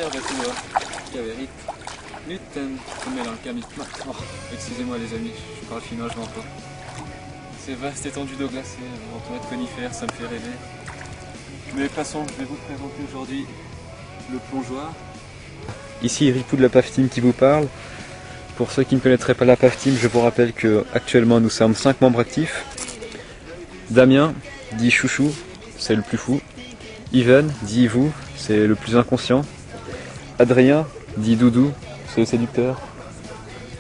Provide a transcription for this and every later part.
vet du vad? Jag vet inte. Nytten som mellanka mitt mat. Oh, excusez-moi les amis, je parle finnois, je m'en pas. C'est vaste étendue d'eau glacée, entourée de conifères, ça me fait rêver. Mais passons, je vais vous présenter aujourd'hui le plongeoir. Ici Ripou de la PAF Team qui vous parle. Pour ceux qui ne connaîtraient pas la PAF Team, je vous rappelle que actuellement nous sommes 5 membres actifs. Damien, dit Chouchou, c'est le plus fou. Yvan, dit Yvou, c'est le plus inconscient. Adrien, dit Doudou, c'est le séducteur.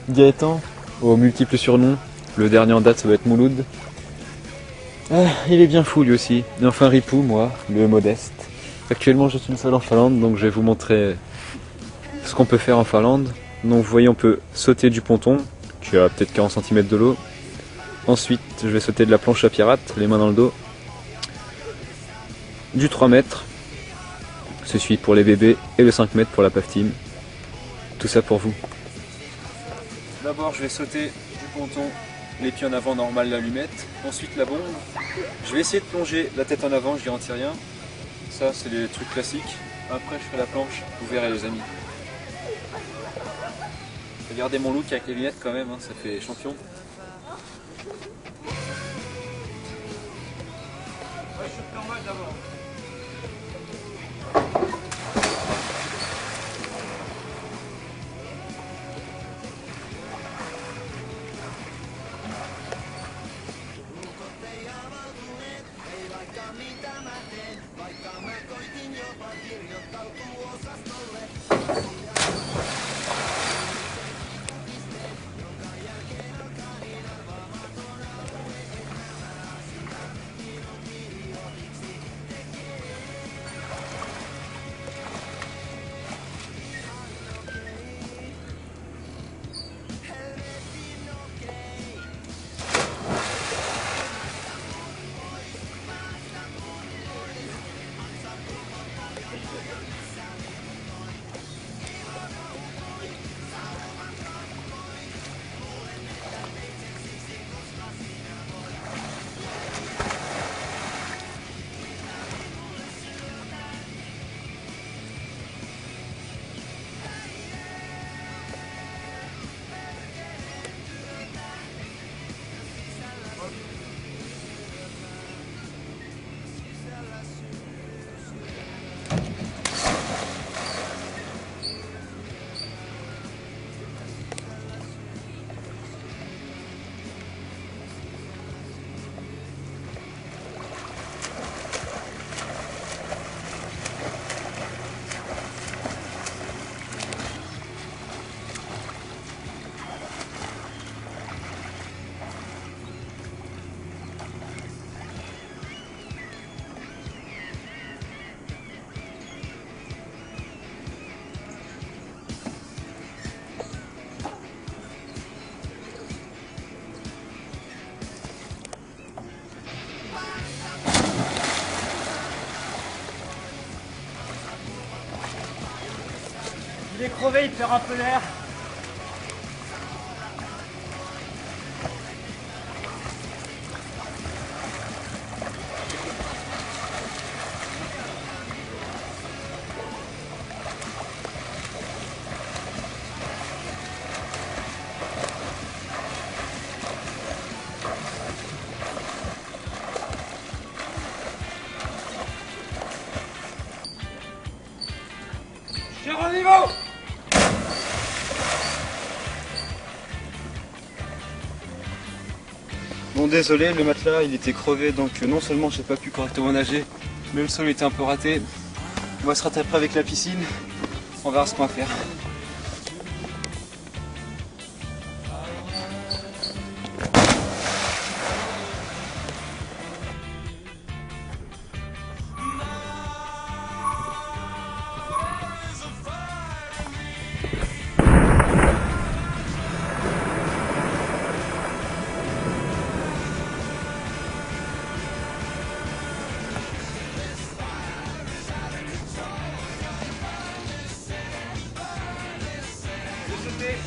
Gaëtan, aux multiples surnoms, le dernier en date ça doit être Mouloud. Ah, il est bien fou lui aussi. Et enfin Ripou, moi, le modeste. Actuellement je suis seul en Finlande, donc je vais vous montrer ce qu'on peut faire en Finlande. Donc vous voyez, on peut sauter du ponton, qui a peut-être 40 cm de l'eau. Ensuite je vais sauter de la planche à pirate, les mains dans le dos. Du 3 mètres, ceci pour les bébés, et le 5 mètres pour la PAF Team. Tout ça pour vous. D'abord je vais sauter du ponton, les pieds en avant normal, l'allumette. Ensuite la bombe. Je vais essayer de plonger la tête en avant, je garantis rien. Ça c'est les trucs classiques. Après je ferai la planche, vous verrez les amis. Regardez mon look avec les lunettes quand même, hein, ça fait champion. Ouais, je suis normal d'abord. Il est crevé, il perd un peu l'air. Géronimo! Bon désolé, le matelas il était crevé, donc non seulement j'ai pas pu correctement nager, mais le sol était un peu raté. On va se rattraper avec la piscine, on verra ce qu'on va faire.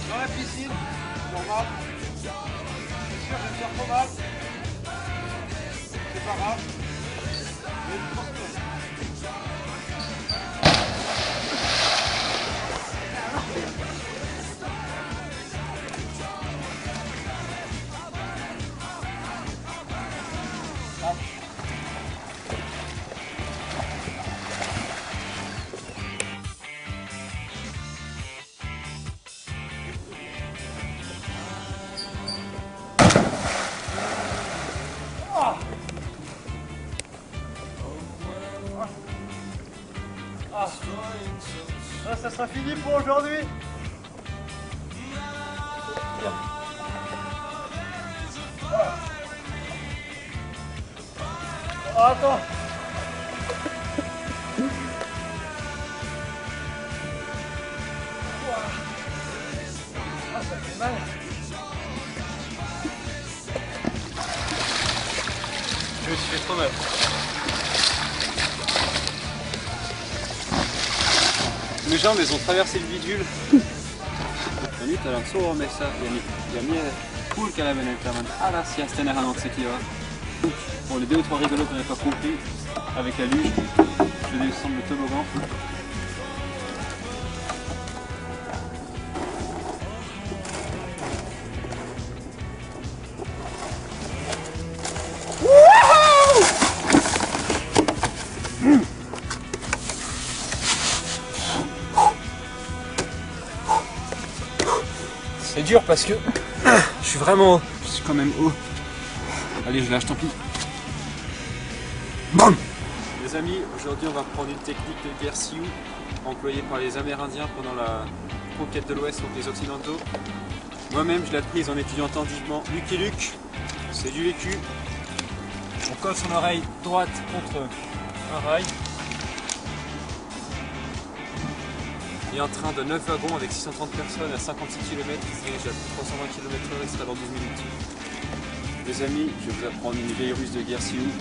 Dans la piscine, normal. C'est sûr, je vais me faire trop mal. C'est pas grave. Mais je pense que... Ah. Ah, ça sera fini pour aujourd'hui. Oh, attends. Ah, ça fait mal. Je me suis fait trop mal. Mes jambes, elles ont traversé le bidule. Jadi ta langsung messa jamie cool qu'elle avait à la sieste c'est qui va. Bon, les 2 ou 3 rigolos qu'on n'avait pas compris avec la luge, je descends le toboggan. C'est dur parce que je suis vraiment haut. Je suis quand même haut. Allez, je lâche, tant pis. Bam! Les amis, aujourd'hui on va prendre une technique de guerre Sioux employée par les Amérindiens pendant la conquête de l'Ouest contre les Occidentaux. Moi-même, je l'ai apprise en étudiant tardivement Lucky Luke. C'est du vécu. On colle son oreille droite contre un rail. Et un train de 9 wagons avec 630 personnes à 56 km qui se dirige à 320 km/h et sera dans 12 minutes. Les amis, je vais vous apprendre une vieille ruse de guerre Sioux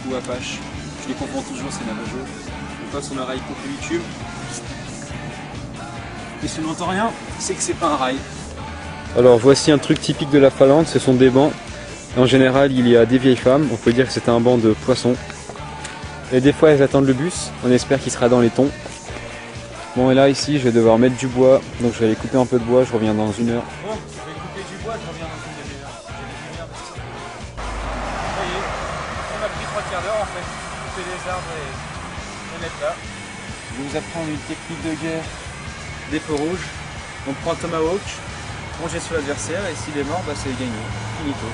ou Apache. Je les confonds toujours, c'est Navajo. On passe son oreille contre le bitume. Et si on n'entend rien, c'est que c'est pas un rail. Alors voici un truc typique de la Finlande, ce sont des bancs. En général, il y a des vieilles femmes, on peut dire que c'est un banc de poissons. Et des fois, elles attendent le bus, on espère qu'il sera dans les tons. Bon, et là, ici, je vais devoir mettre du bois, donc je vais aller couper un peu de bois, je reviens dans 1 heure. Bon, je vais couper du bois, je reviens dans une demi-heure. Ça y est, on a pris 3 quarts d'heure en fait. Couper les arbres et les mettre là. Je vais vous apprendre une technique de guerre des feux rouges. On prend un tomahawk, on jette sur l'adversaire et s'il est mort, bah c'est gagné. Finito.